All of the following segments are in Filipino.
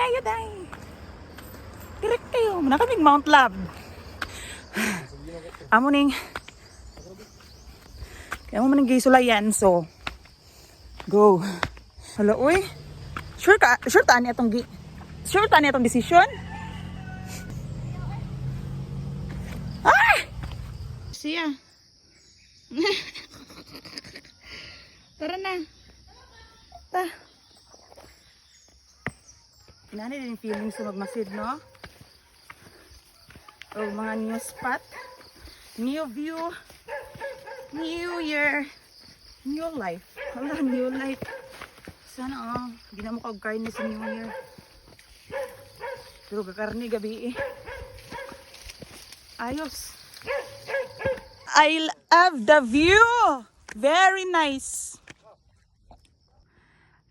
kayo, day. Direct kayo. Manakabing Mount Lab. Amo ning. Kaya mo maning gisulayan, so. Go. Hala, uy. Sure ta ni atong decision? Ah! Siya. Tara na. Ta. Inani din feeling sa magmasid, no? O mga new spot, new view, new year, new life. Wala, new life. Sana hindi na mo kag-karne sa new year. Pero kakarne gabi eh. Ayos. I love the view. Very nice.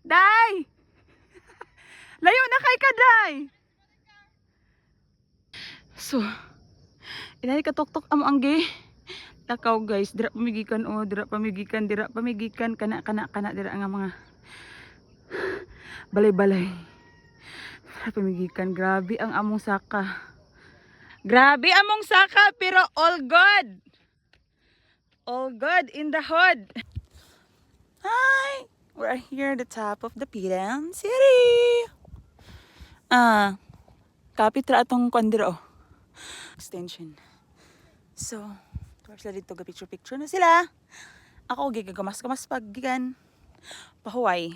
Day! Layo na kay ka, Day! So, inay katok-tok amo ang gay. Takaw guys, dira pamigikan dira pamigikan kana dira nga mga balay-balay. Dira pamigikan, grabe ang among saka. Grabe among saka pero all good. All good in the hood. Hi! We're here at the top of the Pidan City. Kapit ra atong kwandiro. Extension. So, towards dito ga picture na sila. Ako gigagamas-gamas pag gigan pahuway.